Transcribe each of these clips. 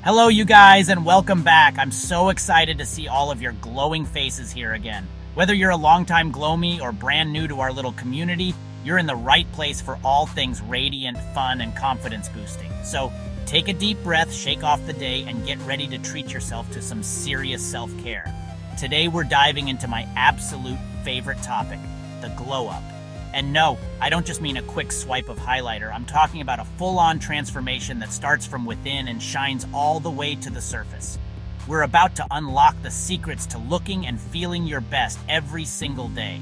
Hello, you guys, and welcome back. I'm so excited to see all of your glowing faces here again. Whether you're a longtime Glomy or brand new to our little community, you're in the right place for all things radiant, fun, and confidence boosting. So take a deep breath, shake off the day, and get ready to treat yourself to some serious self-care. Today, we're diving into my absolute favorite topic, the glow up. And no, I don't just mean a quick swipe of highlighter. I'm talking about a full-on transformation that starts from within and shines all the way to the surface. We're about to unlock the secrets to looking and feeling your best every single day.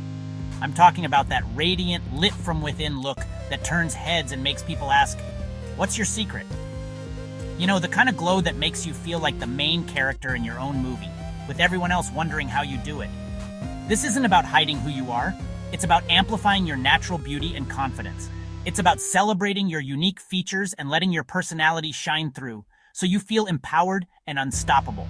I'm talking about that radiant, lit from within look that turns heads and makes people ask, "What's your secret?" You know, the kind of glow that makes you feel like the main character in your own movie, with everyone else wondering how you do it. This isn't about hiding who you are. It's about amplifying your natural beauty and confidence. It's about celebrating your unique features and letting your personality shine through so you feel empowered and unstoppable.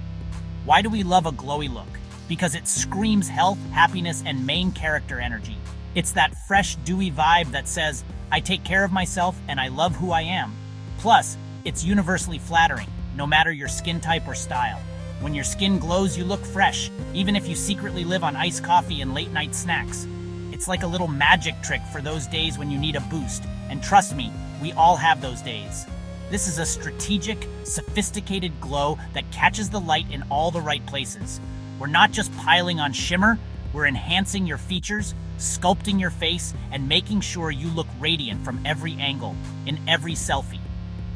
Why do we love a glowy look? Because it screams health, happiness, and main character energy. It's that fresh, dewy vibe that says, I take care of myself and I love who I am. Plus, it's universally flattering, no matter your skin type or style. When your skin glows, you look fresh, even if you secretly live on iced coffee and late-night snacks. It's like a little magic trick for those days when you need a boost. And trust me, we all have those days. This is a strategic, sophisticated glow that catches the light in all the right places. We're not just piling on shimmer, we're enhancing your features, sculpting your face, and making sure you look radiant from every angle, in every selfie.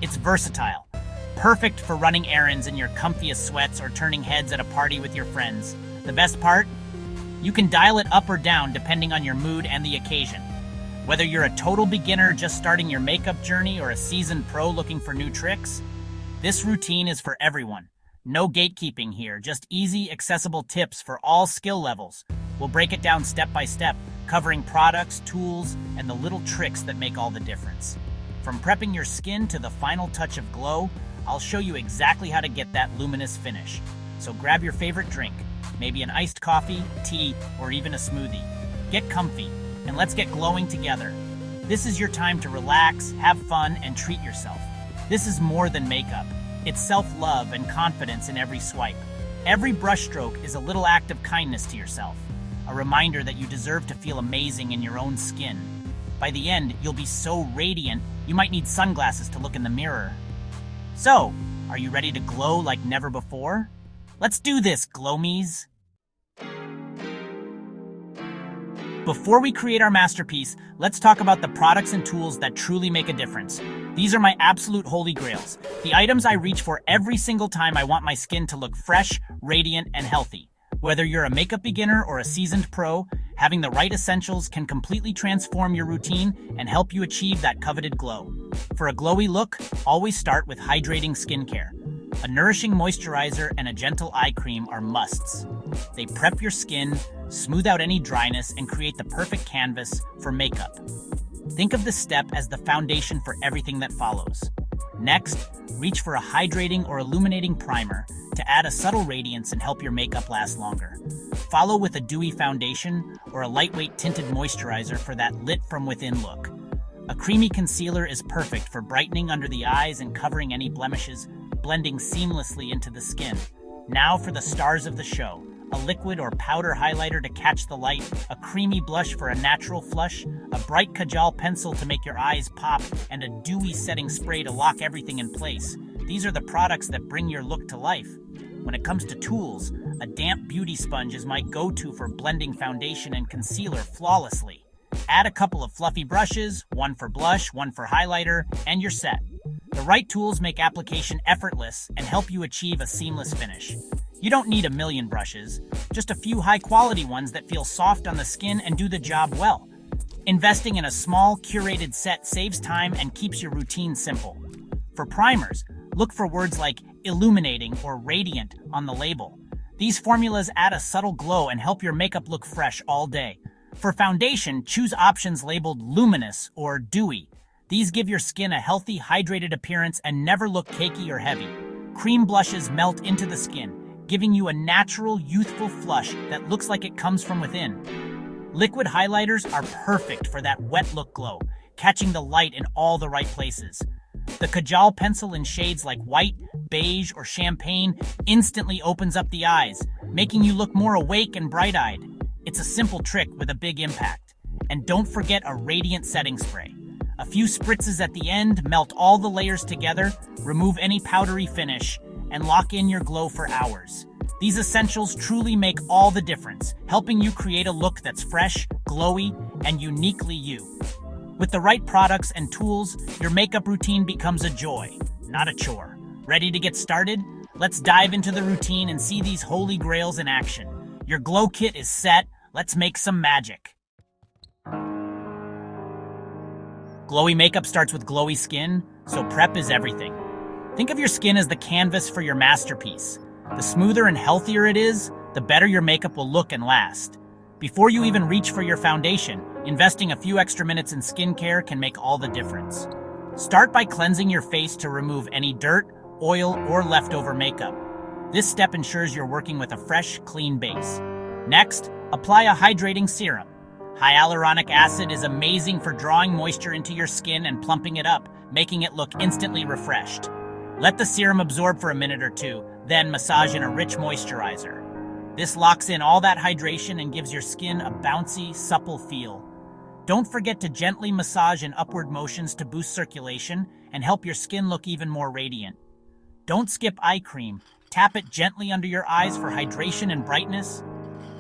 It's versatile, perfect for running errands in your comfiest sweats or turning heads at a party with your friends. The best part? You can dial it up or down depending on your mood and the occasion. Whether you're a total beginner just starting your makeup journey or a seasoned pro looking for new tricks, this routine is for everyone. No gatekeeping here, just easy, accessible tips for all skill levels. We'll break it down step by step, covering products, tools, and the little tricks that make all the difference. From prepping your skin to the final touch of glow, I'll show you exactly how to get that luminous finish. So grab your favorite drink, maybe an iced coffee, tea, or even a smoothie. Get comfy, and let's get glowing together. This is your time to relax, have fun, and treat yourself. This is more than makeup. It's self-love and confidence in every swipe. Every brushstroke is a little act of kindness to yourself, a reminder that you deserve to feel amazing in your own skin. By the end, you'll be so radiant, you might need sunglasses to look in the mirror. So, are you ready to glow like never before? Let's do this, Glomies! Before we create our masterpiece, let's talk about the products and tools that truly make a difference. These are my absolute holy grails, the items I reach for every single time I want my skin to look fresh, radiant, and healthy. Whether you're a makeup beginner or a seasoned pro, having the right essentials can completely transform your routine and help you achieve that coveted glow. For a glowy look, always start with hydrating skincare. A nourishing moisturizer and a gentle eye cream are musts. They prep your skin, smooth out any dryness, and create the perfect canvas for makeup. Think of this step as the foundation for everything that follows. Next, reach for a hydrating or illuminating primer to add a subtle radiance and help your makeup last longer. Follow with a dewy foundation or a lightweight tinted moisturizer for that lit from within look. A creamy concealer is perfect for brightening under the eyes and covering any blemishes, blending seamlessly into the skin. Now for the stars of the show. A liquid or powder highlighter to catch the light, a creamy blush for a natural flush, a bright kajal pencil to make your eyes pop, and a dewy setting spray to lock everything in place. These are the products that bring your look to life. When it comes to tools, a damp beauty sponge is my go-to for blending foundation and concealer flawlessly. Add a couple of fluffy brushes, one for blush, one for highlighter, and you're set. The right tools make application effortless and help you achieve a seamless finish. You don't need a million brushes, just a few high-quality ones that feel soft on the skin and do the job well. Investing in a small, curated set saves time and keeps your routine simple. For primers, look for words like illuminating or radiant on the label. These formulas add a subtle glow and help your makeup look fresh all day. For foundation, choose options labeled luminous or dewy. These give your skin a healthy, hydrated appearance and never look cakey or heavy. Cream blushes melt into the skin, giving you a natural, youthful flush that looks like it comes from within. Liquid highlighters are perfect for that wet look glow, catching the light in all the right places. The Kajal pencil in shades like white, beige, or champagne instantly opens up the eyes, making you look more awake and bright-eyed. It's a simple trick with a big impact. And don't forget a radiant setting spray. A few spritzes at the end melt all the layers together, remove any powdery finish, and lock in your glow for hours. These essentials truly make all the difference, helping you create a look that's fresh, glowy, and uniquely you. With the right products and tools, your makeup routine becomes a joy, not a chore. Ready to get started? Let's dive into the routine and see these holy grails in action. Your glow kit is set. Let's make some magic. Glowy makeup starts with glowy skin, so prep is everything. Think of your skin as the canvas for your masterpiece. The smoother and healthier it is, the better your makeup will look and last. Before you even reach for your foundation, investing a few extra minutes in skincare can make all the difference. Start by cleansing your face to remove any dirt, oil, or leftover makeup. This step ensures you're working with a fresh, clean base. Next, apply a hydrating serum. Hyaluronic acid is amazing for drawing moisture into your skin and plumping it up, making it look instantly refreshed. Let the serum absorb for a minute or two, then massage in a rich moisturizer. This locks in all that hydration and gives your skin a bouncy, supple feel. Don't forget to gently massage in upward motions to boost circulation and help your skin look even more radiant. Don't skip eye cream. Tap it gently under your eyes for hydration and brightness.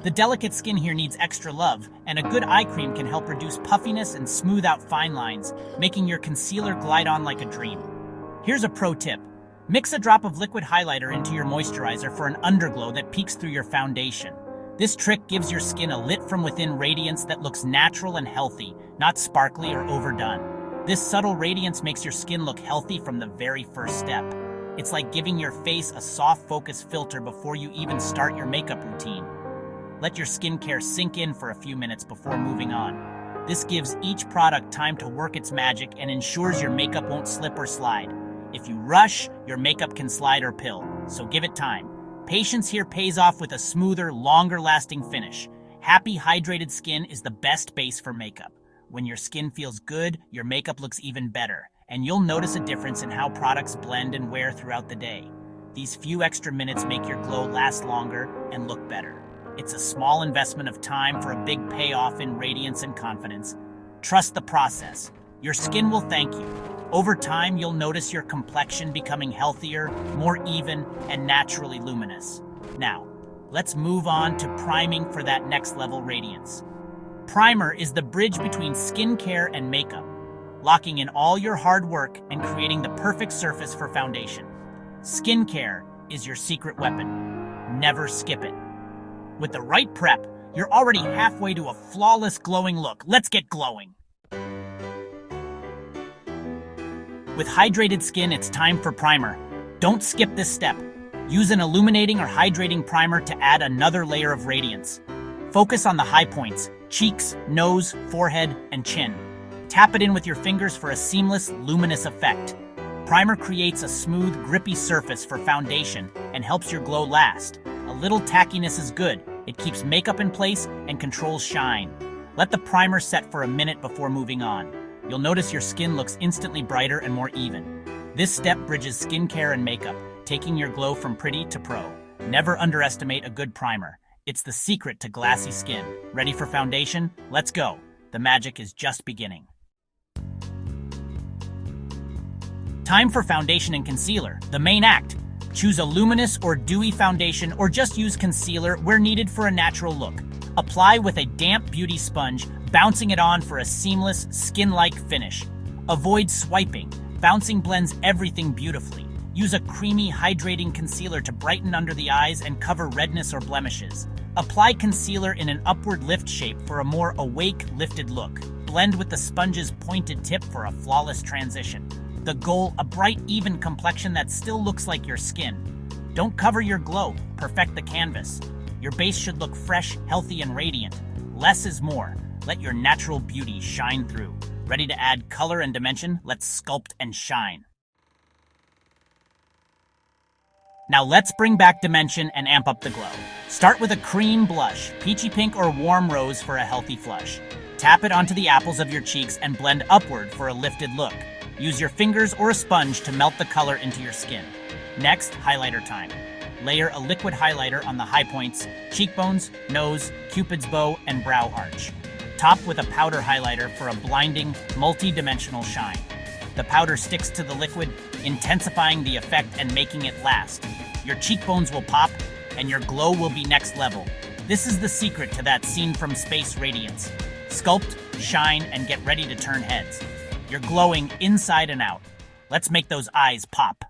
The delicate skin here needs extra love, and a good eye cream can help reduce puffiness and smooth out fine lines, making your concealer glide on like a dream. Here's a pro tip. Mix a drop of liquid highlighter into your moisturizer for an underglow that peeks through your foundation. This trick gives your skin a lit from within radiance that looks natural and healthy, not sparkly or overdone. This subtle radiance makes your skin look healthy from the very first step. It's like giving your face a soft focus filter before you even start your makeup routine. Let your skincare sink in for a few minutes before moving on. This gives each product time to work its magic and ensures your makeup won't slip or slide. If you rush, your makeup can slide or pill, so give it time. Patience here pays off with a smoother, longer-lasting finish. Happy, hydrated skin is the best base for makeup. When your skin feels good, your makeup looks even better, and you'll notice a difference in how products blend and wear throughout the day. These few extra minutes make your glow last longer and look better. It's a small investment of time for a big payoff in radiance and confidence. Trust the process. Your skin will thank you. Over time, you'll notice your complexion becoming healthier, more even, and naturally luminous. Now, let's move on to priming for that next level radiance. Primer is the bridge between skincare and makeup, locking in all your hard work and creating the perfect surface for foundation. Skincare is your secret weapon. Never skip it. With the right prep, you're already halfway to a flawless glowing look. Let's get glowing. With hydrated skin, it's time for primer. Don't skip this step. Use an illuminating or hydrating primer to add another layer of radiance. Focus on the high points, cheeks, nose, forehead, and chin. Tap it in with your fingers for a seamless, luminous effect. Primer creates a smooth, grippy surface for foundation and helps your glow last. A little tackiness is good. It keeps makeup in place and controls shine. Let the primer set for a minute before moving on. You'll notice your skin looks instantly brighter and more even. This step bridges skincare and makeup, taking your glow from pretty to pro. Never underestimate a good primer. It's the secret to glassy skin. Ready for foundation? Let's go. The magic is just beginning. Time for foundation and concealer, the main act. Choose a luminous or dewy foundation or just use concealer where needed for a natural look. Apply with a damp beauty sponge, bouncing it on for a seamless, skin-like finish. Avoid swiping. Bouncing blends everything beautifully. Use a creamy, hydrating concealer to brighten under the eyes and cover redness or blemishes. Apply concealer in an upward lift shape for a more awake, lifted look. Blend with the sponge's pointed tip for a flawless transition. The goal, a bright, even complexion that still looks like your skin. Don't cover your glow, perfect the canvas. Your base should look fresh, healthy, and radiant. Less is more. Let your natural beauty shine through. Ready to add color and dimension? Let's sculpt and shine. Now let's bring back dimension and amp up the glow. Start with a cream blush, peachy pink or warm rose for a healthy flush. Tap it onto the apples of your cheeks and blend upward for a lifted look. Use your fingers or a sponge to melt the color into your skin. Next, highlighter time. Layer a liquid highlighter on the high points, cheekbones, nose, cupid's bow, and brow arch. Top with a powder highlighter for a blinding, multi-dimensional shine. The powder sticks to the liquid, intensifying the effect and making it last. Your cheekbones will pop, and your glow will be next level. This is the secret to that scene from space radiance. Sculpt, shine, and get ready to turn heads. You're glowing inside and out. Let's make those eyes pop.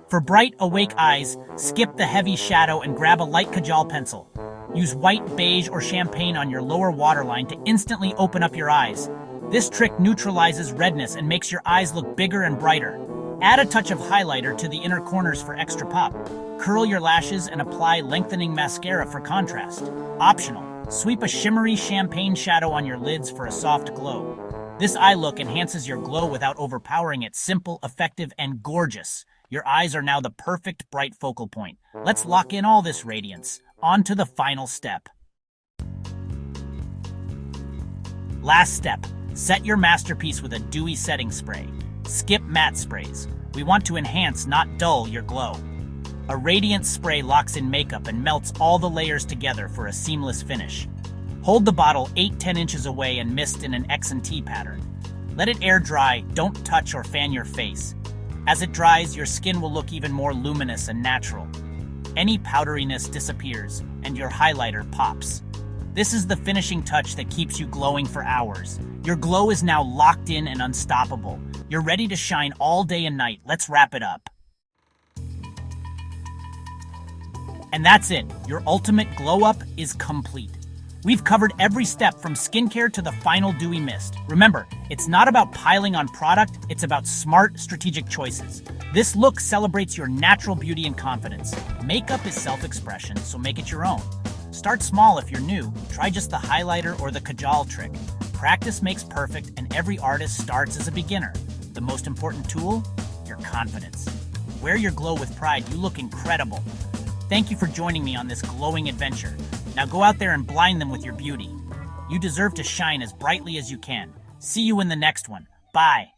For bright, awake eyes, skip the heavy shadow and grab a light kajal pencil. Use white, beige, or champagne on your lower waterline to instantly open up your eyes. This trick neutralizes redness and makes your eyes look bigger and brighter. Add a touch of highlighter to the inner corners for extra pop. Curl your lashes and apply lengthening mascara for contrast. Optional, sweep a shimmery champagne shadow on your lids for a soft glow. This eye look enhances your glow without overpowering it. Simple, effective, and gorgeous. Your eyes are now the perfect bright focal point. Let's lock in all this radiance. On to the final step. Last step, set your masterpiece with a dewy setting spray. Skip matte sprays. We want to enhance, not dull, your glow. A radiant spray locks in makeup and melts all the layers together for a seamless finish. Hold the bottle 8-10 inches away and mist in an X and T pattern. Let it air dry, don't touch or fan your face. As it dries, your skin will look even more luminous and natural. Any powderiness disappears, and your highlighter pops. This is the finishing touch that keeps you glowing for hours. Your glow is now locked in and unstoppable. You're ready to shine all day and night. Let's wrap it up. And that's it. Your ultimate glow up is complete. We've covered every step from skincare to the final dewy mist. Remember, it's not about piling on product, it's about smart, strategic choices. This look celebrates your natural beauty and confidence. Makeup is self-expression, so make it your own. Start small if you're new. Try just the highlighter or the kajal trick. Practice makes perfect, and every artist starts as a beginner. The most important tool? Your confidence. Wear your glow with pride. You look incredible. Thank you for joining me on this glowing adventure. Now go out there and blind them with your beauty. You deserve to shine as brightly as you can. See you in the next one. Bye.